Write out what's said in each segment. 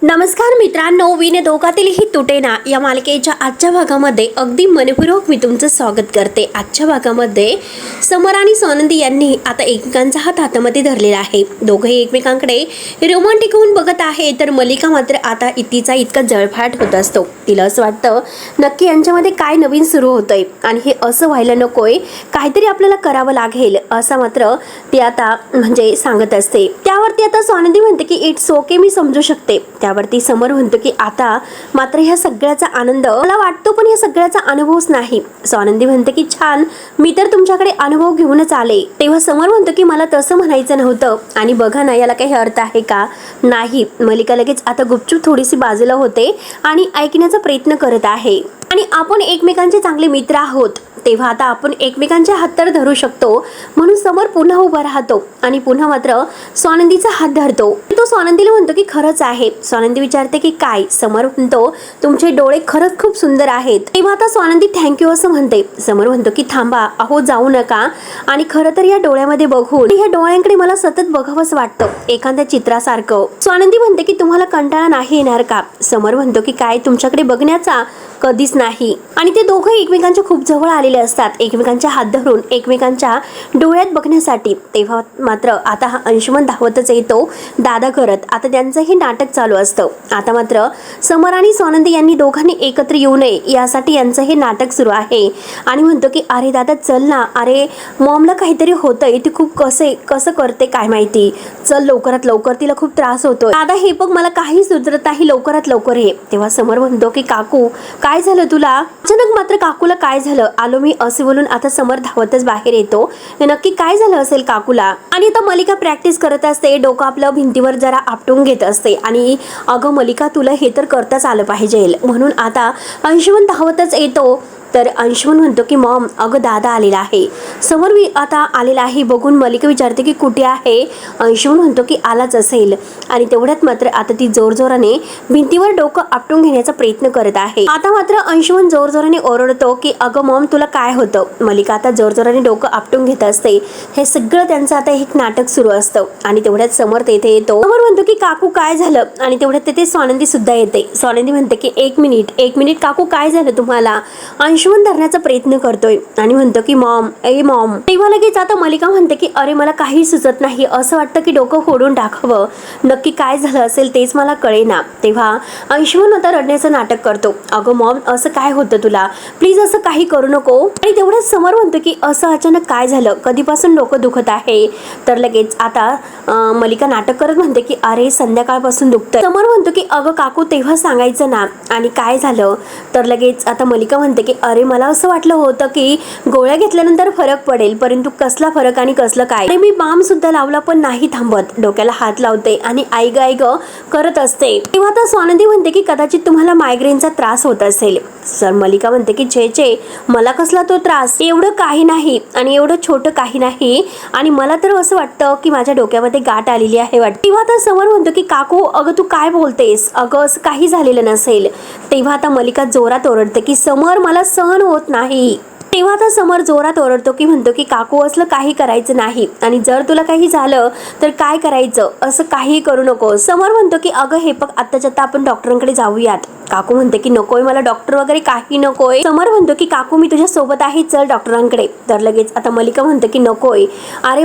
नमस्कार मित्रांनो, विणे दोघातीलही तुटेना या मालिकेच्या आजच्या भागामध्ये अगदी मनपूर्वक मी तुमचं स्वागत करते। आजच्या भागामध्ये समर आणि स्वानंदी यांनी आता एकमेकांचा हात हातामध्ये धरलेला आहे। दोघेही एकमेकांकडे रोमॅन्टिक होऊन बघत आहे, तर मलिका मात्र आता तिचा इतका जळफाट होत असतो। तिला असं वाटतं नक्की यांच्यामध्ये काय नवीन सुरू होतंय आणि हे असं व्हायला नकोय, काहीतरी आपल्याला करावं लागेल असं मात्र ती आता म्हणजे सांगत असते। त्यावरती आता स्वानंदी म्हणते की इट्स ओके, मी समजू शकते। त्यावरती समर म्हणतो की आता मात्र ह्या सगळ्याचा आनंद मला वाटतो, पण ह्या सगळ्याचा अनुभवच नाही। स्वानंदी म्हणते की छान, मी तर तुमच्याकडे अनुभव घेऊनच आले। तेव्हा समर म्हणतो की मला तसं म्हणायचं नव्हतं, आणि बघा ना याला काही अर्थ आहे का? नाही। मलिका लगेच आता गुपचूप थोडीशी बाजूला होते आणि ऐकण्याचा प्रयत्न करत आहे। आणि आपण एकमेकांचे चांगले मित्र आहोत, तेव्हा आता आपण एकमेकांचे हात तर धरू शकतो। म्हणून समर पुन्हा उभा राहतो आणि पुन्हा मात्र स्वानंदीचा हात धरतो। तो स्वानंदीला म्हणतो की खरंच आहे। स्वानंदी विचारते की काय? समर म्हणतो तुमचे डोळे खरंच खूप सुंदर आहेत। तेव्हा आता स्वानंदी थँक्यू असं म्हणते। समर म्हणतो की थांबा, अहो जाऊ नका, आणि खरं तर या डोळ्यामध्ये बघून ह्या डोळ्यांकडे मला सतत बघावंसं वाटतं, एखाद्या चित्रासारखं। स्वानंदी म्हणते की तुम्हाला कंटाळा नाही येणार का? समर म्हणतो की काय, तुमच्याकडे बघण्याचा कधीच नाही। आणि ते दोघं एकमेकांच्या खूप जवळ आलेले असतात, एकमेकांच्या हात धरून एकमेकांच्या डोळ्यात बघण्यासाठी। तेव्हा मात्र आता हा अंशुमन धावतच येतो दादा करत। आता त्यांचं हे नाटक चालू असतं। आता मात्र समर आणि स्वानंदी यांनी दोघांनी एकत्र येऊ नये यासाठी यांचं हे नाटक सुरू आहे। आणि म्हणतो की अरे दादा चल ना, अरे मॉमला काहीतरी होतंय, ती खूप कसं करते काय माहिती, चल लवकरात लवकर, तिला खूप त्रास होतोय। दादा हे बघ, मला काही सुधरत नाही, लवकरात लवकर ये। तेव्हा समर म्हणतो की काकू काय झालं तुला? अचानक मात्र काकूला काय झालं? आलो मी असे बोलून आता समर धावतच बाहेर येतो। नक्की काय झालं असेल काकूला? आणि आता मलिका प्रॅक्टिस करत असते, डोकं आपलं भिंतीवर जरा आपटून घेत असते। आणि अगं मलिका, तुला हे तर करताच आलं पाहिजे। म्हणून आता अंशुमन धावतच येतो। तर अंशुमन म्हणतो की मॉम, अगं दादा आलेला आहे। समर आता आलेला आहे बघून मलिका विचारते की कुठे आहे? अंशुमन म्हणतो की आलाच असेल। आणि तेवढ्यात मात्र आता ती जोरजोराने भिंतीवर डोकं आपटून घेण्याचा प्रयत्न करत आहे। आता मात्र अंशुमन जोरजोराने ओरडतो की अगं मॉम, तुला काय होतं? मलिका आता जोरजोराने डोकं आपटून घेत असते। हे सगळं त्यांचं आता एक नाटक सुरू असतं। आणि तेवढ्यात समर तेथे येतो। समर म्हणतो की काकू काय झालं? आणि तेवढ्यात तेथे स्वानंदी सुद्धा येते। स्वानंदी म्हणते की एक मिनिट काकू, काय झालं तुम्हाला? अंशुमन धरण्याचा प्रयत्न करतोय आणि म्हणतो की मॉम, ए मॉम। तेव्हा लगेच आता मलिका म्हणते की अरे मला काही सुचत नाही, असं वाटतं की डोकं फोडून टाकावं, नक्की काय झालं असेल तेच मला कळेना। तेव्हा अंशुमन आता रडण्याचं नाटक करतो। अगं मॉम, असं काय होतं तुला? प्लीज असं काही करू नको। आणि तेवढ्याच समर म्हणतो की असं अचानक काय झालं? कधीपासून डोकं दुखत आहे? तर लगेच आता मलिका नाटक करत म्हणते की अरे संध्याकाळपासून दुखतंय। समर म्हणतो की अगं काकू, तेव्हा सांगायचं ना, आणि काय झालं? तर लगेच आता मलिका म्हणते की अरे मला असं वाटलं होतं की गोळ्या घेतल्यानंतर फरक पडेल, परंतु कसला फरक आणि कसलं काय? मी बाम सुद्धा लावला पण नाही थांबत, डोक्याला हात लावते आणि आई ग करत असते। तेव्हा आता स्वानंदी म्हणते की कदाचित तुम्हाला मायग्रेनचा त्रास होत असेल। सर मलिका म्हणते की छे, मला कसला तो त्रास? एवढं काही नाही आणि एवढं छोटं काही नाही, आणि मला तर असं वाटतं की माझ्या डोक्यामध्ये गाठ आलेली आहे वाटतं। तेव्हा आता समर म्हणतो की काकू, अगं तू काय बोलतेस? अगं असं काही झालेलं नसेल। तेव्हा आता मलिका जोरात ओरडते की समर, मला सहन होत नाही। तेव्हा आता समर जोरात ओरडतो की म्हणतो की काकू, असलं काही करायचं नाही, आणि जर तुला काही झालं तर काय करायचं? असं काही करू नको। समर म्हणतो की अगं हे बघ, आत्ताच्या आता आपण डॉक्टरांकडे जाऊयात। काकू म्हणते की नकोय, मला डॉक्टर वगैरे काही नकोय। समर म्हणतो की काकू, मी तुझ्या सोबत आहे, चल डॉक्टरांकडे। तर लगेच आता मलिका म्हणते की नकोय, अरे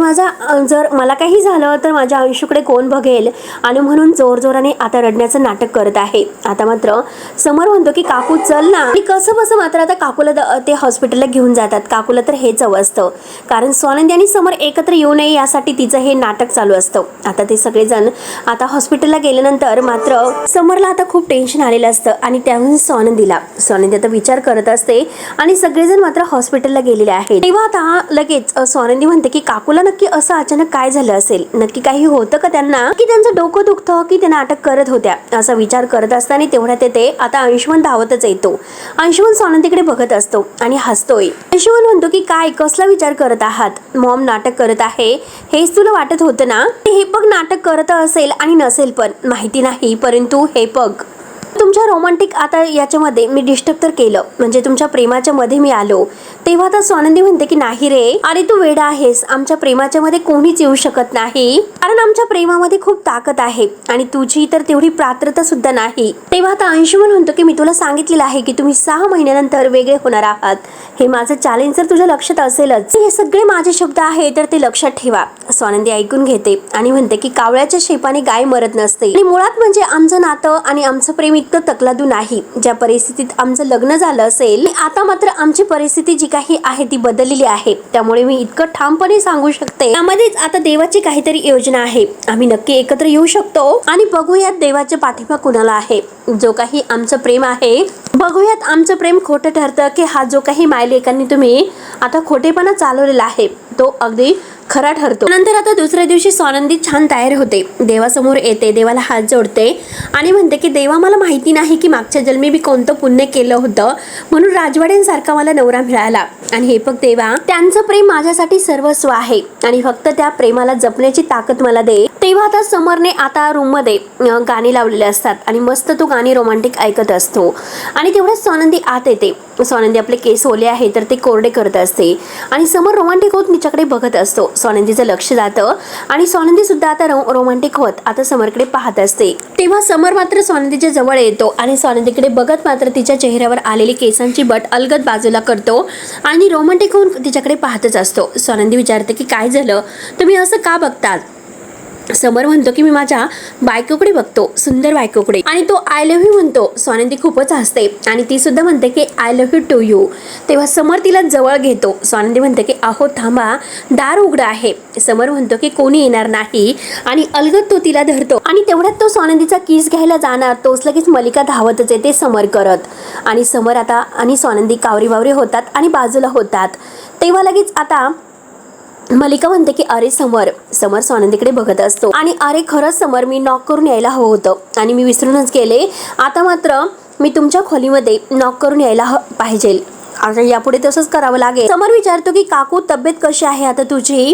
जर मला काही झालं तर माझ्या अंशूकडे कोण बघेल? आणि म्हणून जोरजोराने आता रडण्याचं नाटक करत आहे। आता मात्र समर म्हणतो की काकू चल ना। आणि कसं बसं मात्र आता काकूला ते हॉस्पिटलला घेऊन जातात। काकूला तर हेच हवं असतं, कारण स्वानंदी आणि समर एकत्र येऊ नये यासाठी तिचं हे नाटक चालू असतं। आता ते सगळेजण आता हॉस्पिटलला गेल्यानंतर मात्र समरला आता खूप टेन्शन आलेलं असतं, आणि त्याहून स्वानंदी आता विचार करत असते, आणि सगळेजण मात्र हॉस्पिटलला गेलेले आहेत। तेव्हा आता लगेच स्वानंदी म्हणते की काकूला नक्की असं अचानक काय झालं असेल? नक्की काही होतं का त्यांना, की त्यांचं डोकं दुखतं, की ते नाटक करत होत्या? असा विचार करत असताना तेवढ्यात येते आता अंशुमन धावतच येतो। अंशुमन स्वानंदीकडे बघत असतो आणि हसतोय। अंशुमन म्हणतो की काय, कसला विचार करत आहात? मॉम नाटक करत आहे हेच तुला वाटत होतं ना? हे बघ, नाटक करत असेल आणि नसेल पण माहिती नाही, परंतु हे बघ, तुमच्या रोमॅन्टिक आता याच्यामध्ये मी डिस्टर्ब तर केलं, म्हणजे तुमच्या प्रेमाच्या मध्ये मी आलो, तेव्हा आता स्वानंदी म्हणते की नाही रे, अरे तू वेडा आहेस, आमच्या प्रेमाच्या मध्ये कोणीच येऊ शकत नाही, कारण आमच्या प्रेमामध्ये खूप ताकद आहे आणि तुझी तर तेवढी पात्रता सुद्धा नाही. तेव्हा आता अंशुमन म्हणतो की मी तुला सांगितलेलं आहे की तुम्ही 6 महिन्यानंतर वेगळे होणार आहात, हे माझं चॅलेंज जर तुझ्या लक्षात असेलच, हे सगळे माझे शब्द आहे तर ते लक्षात ठेवा. स्वानंदी ऐकून घेते आणि म्हणते की कावळ्याच्या शेपाने गाय मरत नसते, आणि मुळात म्हणजे आमचं नातं आणि आमचं प्रेम इतकं तकलादू नाही. ज्या परिस्थितीत आमचं लग्न झालं असेल, आता मात्र आमची परिस्थिती जी काही आहे ती बदललेली आहे, त्यामुळे मी इतकं ठामपणे सांगू शकते यामध्येच आता देवाची काहीतरी योजना आहे. आम्ही नक्की एकत्र येऊ शकतो आणि बघूयात देवाच्या पाठिंबा कुणाला आहे. जो काही आमचं प्रेम आहे, बघूयात आमचं प्रेम खोटं ठरतं की हा जो काही मायलेकांनी तुम्ही आता खोटेपणा चालवलेला आहे तो अगदी खरा ठरतो. नंतर आता दुसऱ्या दिवशी स्वानंदी छान तयार होते, देवासमोर येते, देवाला हात जोडते आणि म्हणते की देवा, मला माहिती नाही की मागच्या जन्मी मी कोणतं पुण्य केलं होतं म्हणून राजवाड्यांसारखा मला नवरा मिळाला, आणि हे फक्त देवा, त्यांचं प्रेम माझ्यासाठी सर्वस्व आहे आणि फक्त त्या प्रेमाला जपण्याची ताकद मला दे. तेव्हा आता समरने आता रूम मध्ये गाणी लावलेले असतात आणि मस्त तो गाणी रोमॅन्टिक ऐकत असतो, आणि तेवढ्याच स्वानंदी आत येते. स्वानंदी आपले केस ओले आहे तर ते कोरडे करत असते आणि समर रोमॅन्टिक होत तिच्याकडे बघत असतो. स्वानंदीचं लक्ष जातं आणि स्वानंदी सुद्धा आता रोमॅन्टिक होत आता समरकडे पाहत असते. तेव्हा समर मात्र स्वानंदीच्या जवळ येतो आणि स्वानंदीकडे बघत मात्र तिच्या चेहऱ्यावर आलेली केसांची बट अलगद बाजूला करतो आणि रोमॅन्टिक होऊन तिच्याकडे पाहतच असतो. स्वानंदी विचारते की काय झालं, तुम्ही असं का बघतात? समर म्हणतो की मी माझ्या बायकोकडे बघतो, सुंदर बायकोकडे, आणि तो आय लव्ह यू म्हणतो. स्वानंदी खूपच हसते आणि ती सुद्धा म्हणते की I love you too you. तेव्हा समर तिला जवळ घेतो. स्वानंदी म्हणते की अहो थांबा, दार उघडं आहे. समर म्हणतो की कोणी येणार नाही आणि अलगद तो तिला धरतो आणि तेवढ्यात तो स्वानंदीचा किस घ्यायला जाणार, तोच लगेच मलिका धावतच येते समर करत, आणि समर आता आणि स्वानंदी कावरी बावरी होतात आणि बाजूला होतात. तेव्हा लगेच आता मलिका म्हणते की अरे समर स्वानंदीकडे बघत असतो आणि अरे खरंच समर, मी नॉक करून यायला हवं होतं आणि मी विसरूनच गेले, आता मात्र मी तुमच्या खोलीमध्ये नॉक करून यायला पाहिजे, आता यापुढे तसंच करावं लागेल. समर विचारतो की काकू तब्येत कशी आहे आता तुझी?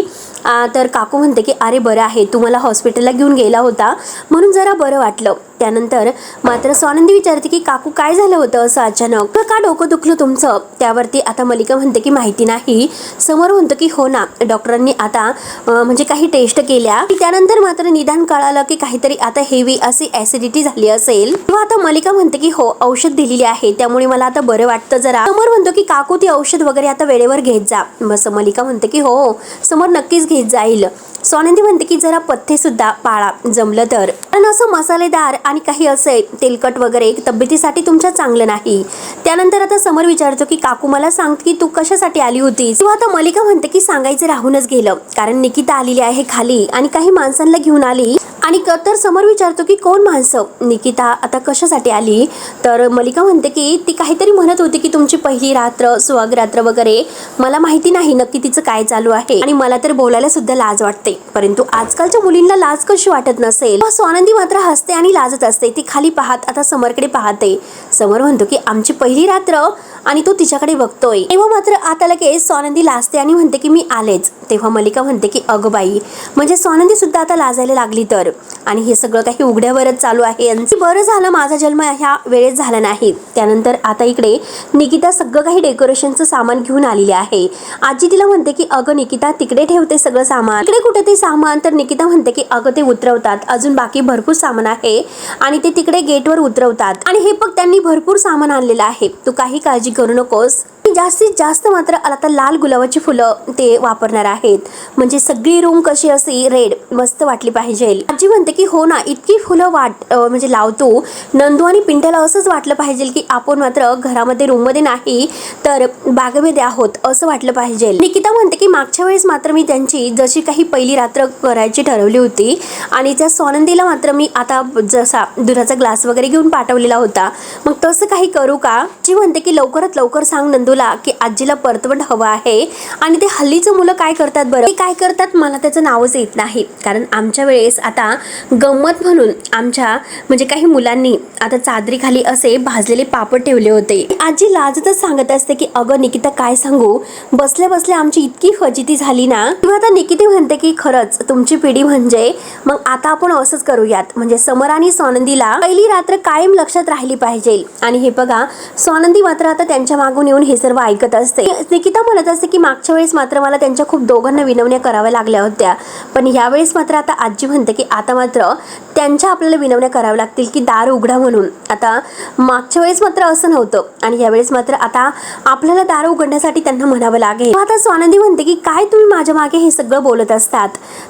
तर काकू म्हणते की अरे बरं आहे, तू मला हॉस्पिटलला घेऊन गेला होता म्हणून जरा बरं वाटलं. त्यानंतर मात्र स्वानंदी विचारते की काकू काय झालं होतं असं अचानक, का डोकं दुखलं तुमचं? त्यावरती आता मलिका म्हणते की माहिती नाही. समोर म्हणतो की हो ना, डॉक्टरांनी आता म्हणजे काही टेस्ट केल्या, त्यानंतर मात्र निदान कळालं की काहीतरी आता हेवी अशी ऍसिडिटी झाली असेल. तेव्हा आता मलिका म्हणते की हो, औषध दिलेली आहे त्यामुळे मला आता बरं वाटतं जरा. समोर म्हणतो की काकू ती औषध वगैरे आता वेळेवर घेत जा. बस मलिका म्हणते की हो समोर नक्कीच घेत जाईल. स्वानंदी म्हणते की जरा पथ्य सुद्धा पाळा जमलं तर, कारण असं मसालेदार आणि काही असे तेलकट वगैरे तब्येतीसाठी तुमच्या चांगलं नाही. त्यानंतर आता समर विचारतो की काकू मला सांग की तू कशासाठी आली होतीस? तेव्हा आता मलिका म्हणते की सांगायचं राहूनच गेलं, कारण निकिता आलेली आहे खाली आणि काही माणसांना घेऊन आली. आणि तर समर विचारतो की कोण माणसं? निकिता आता कशासाठी आली? तर मलिका म्हणते की ती काहीतरी म्हणत होती की तुमची पहिली रात्र, सुहाग रात्र वगैरे, मला माहिती नाही नक्की तिचं काय चालू आहे आणि मला तर बोलायला सुद्धा लाज वाटते, परंतु आजकालच्या मुलींना लाज कशी वाटत नसेल. स्वानंदी मात्र हसते आणि लाजत असते. ती खाली पाहत आता समरकडे पाहते. समर म्हणतो की आमची पहिली रात्र, आणि तो तिच्याकडे बघतोय. तेव्हा मात्र आता लगेच स्वानंदी लाजते आणि म्हणते की मी आलेच. तेव्हा मलिका म्हणते की अगं बाई, म्हणजे स्वानंदी सुद्धा आता लाजायला लागली तर, आणि हे सगळं काही उघड्यावरच चालू आहे. बरं झालं माझा जन्म ह्या वेळेत झाला नाही. त्यानंतर आता इकडे निकिता सगळं काही डेकोरेशनचं सामान घेऊन आलेली आहे. आजी तिला म्हणते की अगं निकिता तिकडे ठेवते सगळं सामान, इकडे कुठे ते सामान? तर निकिता म्हणते की अगं ते उतरवतात, अजून बाकी भरपूर सामान आहे आणि ते तिकडे गेटवर उतरवतात, आणि हे पण त्यांनी भरपूर सामान आणलेलं आहे, तू काही काळजी करू नकोस. जास्तीत जास्त मात्र आता लाल गुलाबाची फुलं ते वापरणार आहेत, म्हणजे सगळी रूम कशी अशी रेड मस्त वाटली पाहिजे. आजी म्हणते की हो ना, इतकी फुलं म्हणजे लावतो नंदू आणि पिंट्याला असंच वाटलं पाहिजे की आपण मात्र घरामध्ये रूम मध्ये नाही तर बागेमध्ये आहोत असं वाटलं पाहिजे. निकिता म्हणते की मागच्या वेळेस मात्र मी त्यांची जशी काही पहिली रात्र करायची ठरवली होती आणि त्या स्वानंदीला मात्र मी आता जसा दुधाचा ग्लास वगैरे घेऊन पाठवलेला होता, मग तसं काही करू का? जी म्हणते की लवकरात लवकर सांग नंदूला निकिता की आजीला परतवंड हवं आहे आणि ते हल्लीचं मुलं काय करतात बरं, ते काय करतात मला त्याचं नावच येत नाही. कारण आमच्या वेळेस आता गंमत म्हणून आमच्या म्हणजे काही मुलांनी आता चादरीखाली असे भाजलेले पापड ठेवले होते. आजी लाजतच सांगत असते की अगं निकिता काय सांगू, बसल्या बसल्या आमची इतकी फजिती झाली ना. किंवा आता निकिता म्हणते की खरंच तुमची पिढी म्हणजे मग आता आपण असंच करूयात, म्हणजे समर आणि स्वानंदीला पहिली रात्र कायम लक्षात राहिली पाहिजे. आणि हे बघा स्वानंदी मात्र आता त्यांच्या मागून येऊन हे सर्व ऐकत असते. निकिता म्हणत असते की मागच्या वेळेस मात्र मला त्यांच्या खूप दोघांना विनवण्या कराव्या लागल्या होत्या, पण यावेळेस मात्र आता आजी म्हणते की आता मात्र त्यांच्या आपल्याला विनवण्या कराव्या लागतील की दार उघडा म्हणून. आता मागच्या वेळेस मात्र असं नव्हतं आणि यावेळेस मात्र आता आपल्याला दार उघडण्यासाठी त्यांना म्हणावं लागेल. आता स्वानंदी म्हणते की काय तुम्ही माझ्या मागे हे सगळं बोलत असतात.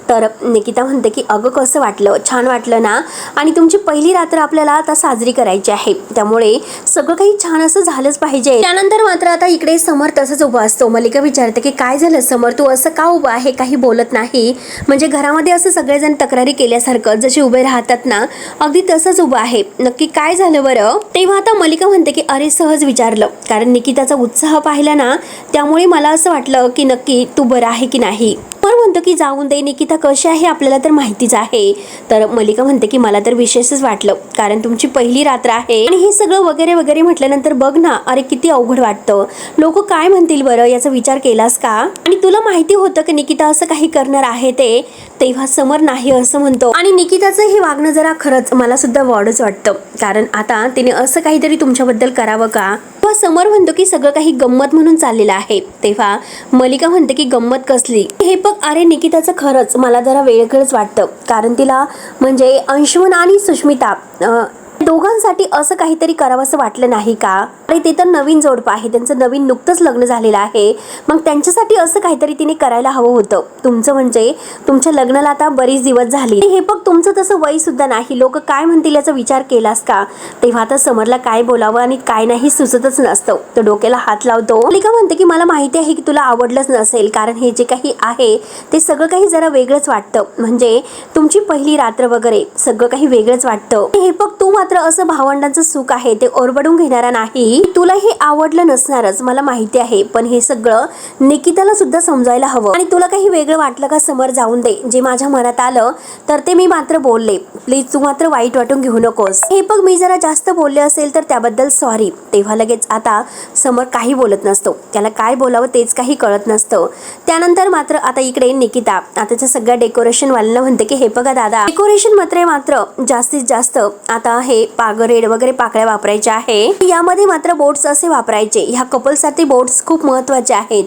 तर निकिता म्हणते की अगं कसं वाटलं, छान वाटलं ना, आणि तुमची पहिली रात्र आपल्याला आता साजरी करायची आहे, त्यामुळे सगळं काही छान असं झालंच पाहिजे. त्यानंतर मात्र आता इकडे समर तसंच उभा असतो. मल्लिका विचारते की काय झालं समर, तू असं का उभा आहे, काही बोलत नाही. म्हणजे घरामध्ये असं सगळेजण तक्रारी केल्यासारखं जसे उभे राहतात ना, अगदी तसंच उभं आहे, नक्की काय झालं बरं. तेव्हा आता मल्लिका म्हणते की अरे सहज विचारलं, कारण निकिताचा उत्साह पाहिला ना, त्यामुळे मला असं वाटलं की नक्की तू बरं आहे की नाही. पण म्हणतो की जाऊन दे, निकिता कशी आहे आपल्याला तर माहितीच आहे. तर मल्लिका म्हणते की मला तर विशेषच वाटलं, कारण तुमची पहिली रात्र आहे आणि हे सगळं वगैरे वगैरे म्हटल्यानंतर बघ ना, अरे किती अवघड वाटतं, लोक काय म्हणतील बरं याचा विचार केलास का. आणि तुला माहिती होतं की निकिता असं काही करणार आहे ते. तेव्हा समर नाही असं म्हणतो आणि निकिताचं हे वागणं जरा खरंच मला सुद्धा वॉडच वाटतं, कारण आता तिने असं काहीतरी तुमच्याबद्दल करावं का. तेव्हा समर म्हणतो की सगळं काही गंमत म्हणून चाललेलं आहे. तेव्हा मल्लिका म्हणते की गंमत कसली, हे बघ अरे निकिताचं खरंच मला जरा वेगळंच वाटतं, कारण तिला म्हणजे अंशुमन आणि सुष्मिता दोघांसाठी असं काहीतरी करावं असं वाटलं नाही का. अरे ते तर नवीन जोडपं आहे, त्यांचं नवीन नुकतंच लग्न झालेलं आहे, मग त्यांच्यासाठी असं काहीतरी तिने करायला हवं होतं. तुमचं म्हणजे तुमच्या लग्नाला आता बरीच दिवस झाली, हे बघ तुमचं तसं वय सुद्धा नाही, लोक काय म्हणतील याचा विचार केलास का. तेव्हा आता समरला काय बोलावं आणि काय नाही सुचतच नसतं. तो डोक्याला हात लावतो. मल्लिका म्हणते की मला माहिती आहे की तुला आवडलंच नसेल, कारण हे जे काही आहे ते सगळं काही जरा वेगळंच वाटतं, म्हणजे तुमची पहिली रात्र वगैरे सगळं काही वेगळंच वाटतं. हे बघ तू मात्र असं भावंडांचं सुख आहे ते ओरबडून घेणारा नाही, तुला हे आवडलं नसणारच मला माहिती आहे, पण हे सगळं निकिताला सुद्धा समजायला हवं. आणि तुला काही वेगळं वाटलं का समर, जाऊन दे, जे माझ्या मनात आलं तर ते मी मात्र बोलले, प्लीज तू मात्र वाईट वाटून घेऊ नकोस. हे बघ मी जरा जास्त बोलले असेल तर त्याबद्दल सॉरी. तेव्हा लगेच आता समर काही बोलत नसतो, त्याला काय बोलावं तेच काही कळत नसतं. त्यानंतर मात्र आता इकडे निकिता आताच्या सगळ्या डेकोरेशन वाल्यांना म्हणते की हे बघा दादा, डेकोरेशन मात्र जास्तीत जास्त आता हे रेड वगैरे पाकळ्या वापरायच्या आहे, यामध्ये मात्र बोट्स असे वापरायचे, ह्या कपलसाठी बोट्स खूप महत्वाचे आहेत.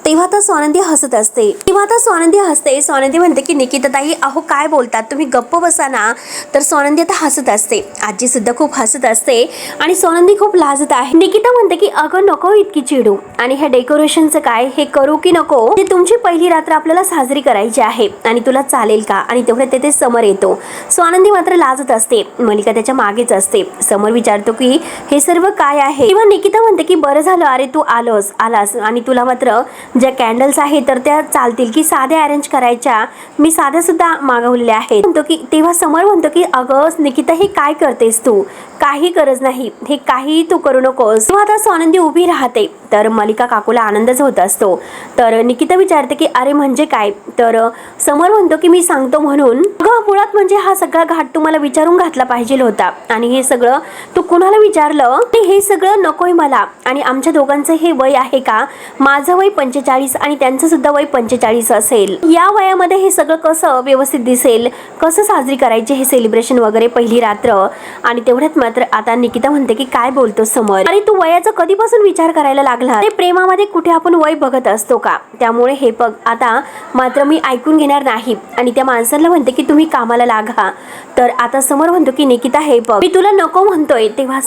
तेव्हा आता स्वानंदी हसत असते. स्वानंदी म्हणते की निकिता ताई अहो काय बोलतात तुम्ही, गप्प बसा ना. तर स्वानंदी आता हसत असते, आजी सुद्धा खूप हसत असते आणि स्वानंदी खूप लाजत आहे. निकिता म्हणते की अगं नको इतकी चिडू, आणि ह्या डेकोरेशनचं काय, हे करू की नको, ते तुमची पहिली रात्र आपल्याला साजरी करायची आहे आणि तुला चालेल का. आणि तेवढे तेथे समर येतो. स्वानंदी मात्र लाजत असते, मल्लिका त्याच्या मागेच असते. समर विचारतो की हे सर्व काय आहे. तेव्हा निकिता म्हणते की बरं झालं अरे तू आलास आणि तुला मात्र ज्या कॅन्डल्स आहेत तर त्या चालतील की साध्या अरेंज करायच्या, मी साध्या सुद्धा मागवलेल्या आहेत म्हणतो की. तेव्हा समर म्हणतो की अगं निकिता हे काय करतेस तू, काही गरज नाही, हे काही तू करू नकोस. तेव्हा आता स्वानंदी उभी राहते तर मल्लिका काकूला आनंदच होत असतो. तर निकिता विचारते की अरे म्हणजे काय. तर समर म्हणतो की मी सांगतो म्हणून. मुळात म्हणजे हा सगळा घाट तुम्हाला विचारून घातला पाहिजे होता, आणि हे सगळं तू कुणाला विचारलं, हे सगळं नकोय मला. आणि आमच्या दोघांचं हे वय आहे का, माझं वय 45 आणि त्यांचं सुद्धा वय 45 असेल, या वयामध्ये हे सगळं कसं व्यवस्थित दिसेल, कसं साजरी करायचे हे सेलिब्रेशन वगैरे पहिली रात्र. आणि तेवढ्यात मात्र आता निकिता म्हणते की काय बोलतो समर, अरे तू वयाचा कधीपासून विचार करायला लागला, ते प्रेमामध्ये कुठे आपण वय बघत असतो का. त्यामुळे हे बघ आता मात्र मी ऐकून घेणार नाही आणि त्या माणसाला म्हणते की तुम्ही कामाला लागा. तर आता समर म्हणतो की निकिता हे बघ मी तुला नको म्हणतोय. तेव्हा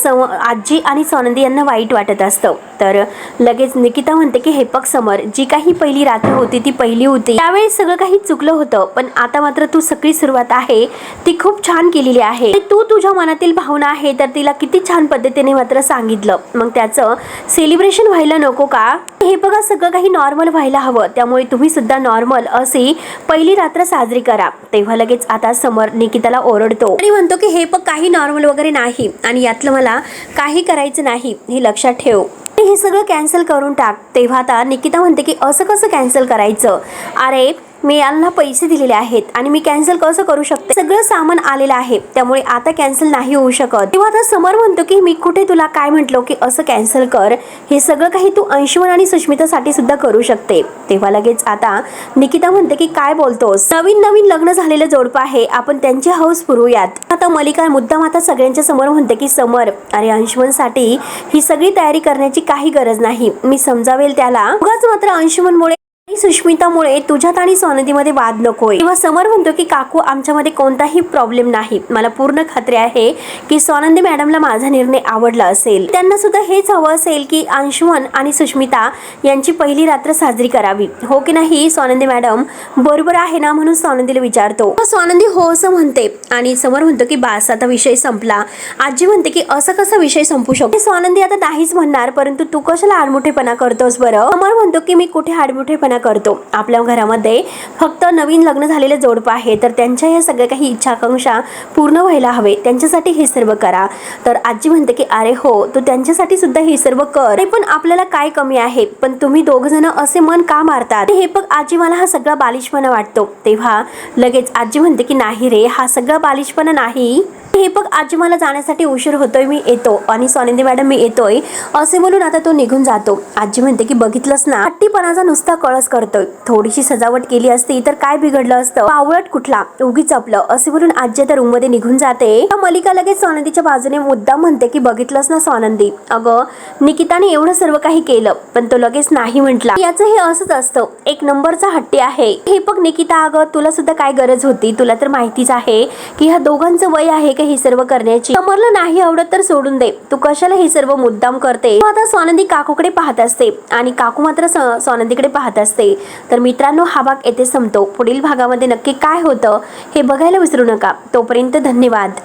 आजी आणि स्वानंदी यांना वाईट वाटत असतं. तर लगेच निकिता म्हणते की हे बघ समर, जी काही पहिली रात्र होती ती पहिली होती, त्यावेळेस सगळं काही चुकलं होतं, पण आता मात्र तू सगळी सुरुवात आहे ती खूप छान केलेली आहे. तू तुझ्या मनातील भावना आहे तर तिला किती छान पद्धतीने मात्र सांगितलं, मग त्याचं सेलिब्रेशन व्हायला नको का. हे बघा सगळं काही नॉर्मल व्हायला हवं, त्यामुळे तुम्ही सुद्धा नॉर्मल अशी पहिली रात्र साजरी करा. तेव्हा लगेच आता समर निकिताला ओरडतो आणि म्हणतो की हे बघ काही नॉर्मल वगैरे नाही आणि यातलं मला काही करायचं नाही, हे लक्षात ठेव. हे सगळं कॅन्सल करून टाक. तेव्हा आता निकिता म्हणते की असं कसं कॅन्सल करायचं, अरे मी यांना पैसे दिलेले आहेत आणि मी कॅन्सल कसं करू शकते, सगळं सामान आलेलं आहे त्यामुळे आता कॅन्सल नाही होऊ शकत. तेव्हा आता समर म्हणतो की मी कुठे तुला काय म्हटलो की असं कॅन्सल कर, हे सगळं काही तू अंशुमन आणि सुष्मितासाठी सुद्धा करू शकते. तेव्हा लगेच आता निकिता म्हणते की काय बोलतोस, नवीन नवीन लग्न झालेलं जोडपं आहे, आपण त्यांची हौस पुरवूयात. आता मलिका मुद्दाम आता सगळ्यांच्या समोर म्हणते की समर, अरे अंशुमनसाठी ही सगळी तयारी करण्याची काही गरज नाही, मी समजावेल त्याला, उगाच मात्र अंशुमनमुळे सुष्मितामुळे तुझ्यात आणि सोनदीमध्ये वाद नकोय. तेव्हा समर म्हणतो की काकू आमच्यामध्ये कोणताही प्रॉब्लेम नाही, मला पूर्ण खात्री आहे की सोनंदी मॅडमला माझा निर्णय आवडला असेल, त्यांना सुद्धा हेच हवं असेल की अंशुमन आणि सुष्मिता यांची पहिली रात्र साजरी करावी, हो की नाही सोनंदी मॅडम, बरोबर आहे ना. म्हणून सोनंदीला विचारतो, सोनंदी हो असं म्हणते आणि समर म्हणतो की बास आता विषय संपला. आजी म्हणते की असं कसा विषय संपू शकतो, सोनंदी आता नाहीच म्हणणार, परंतु तू कशाला आडमुठेपणा करतोस बरं. समर म्हणतो की मी कुठे आडमुठेपणा करतो, आपल्या घरामध्ये फक्त नवीन लग्न झालेले जोडपं आहे, तर त्यांच्या या सगळ्या काही इच्छा आकांक्षा पूर्ण व्हायला हवे, त्यांच्यासाठी हे सर्व करा. तर आजी म्हणते की अरे हो तू त्यांच्यासाठी सुद्धा हे सर्व कर, पण आपल्याला काय कमी आहे, पण तुम्ही दोघ जण असे मन का मारतात, हे बघ आजी मला हा सगळा बालिशपणा वाटतो. तेव्हा लगेच आजी म्हणते की नाही रे, हा सगळा बालिशपणा नाही, हे बघ आजी मला जाण्यासाठी उशीर होतोय, मी येतो, आणि सोनंदी मॅडम मी येतोय असे बोलून आता तो निघून जातो. आजी म्हणते की बघितलंस ना, हट्टीपणाचा नुसता कळस करतोय, थोडीशी सजावट केली असती तर काय बिघडलं असतं, पावळट कुठला, उगीच आपलं, असे बोलून आजी त्या रूम मध्ये निघून जाते. मलिका लगेच सोनंदीच्या बाजूने मुद्दाम म्हणते की बघितलंस ना सोनंदी, अगं निकिताने एवढं सर्व काही केलं पण तो लगेच नाही म्हटला, याचं हे असंच असतं, एक नंबरचा हट्टी आहे. हे बघ निकिता, अगं तुला सुद्धा काय गरज होती, तुला तर माहितीच आहे की ह्या दोघांचं वय आहे का हे सर्व करण्याची, समरला नाही आवडत तर सोडून दे, तू कशाला हे सर्व मुद्दाम करते. आता सोनंदी काकूकडे पाहत असते आणि काकू मात्र सोनंदीकडे पाहत असते. तर मित्रांनो हा भाग येथे संपतो. पुढील भागामध्ये नक्की काय होतं हे बघायला विसरू नका. तोपर्यंत धन्यवाद.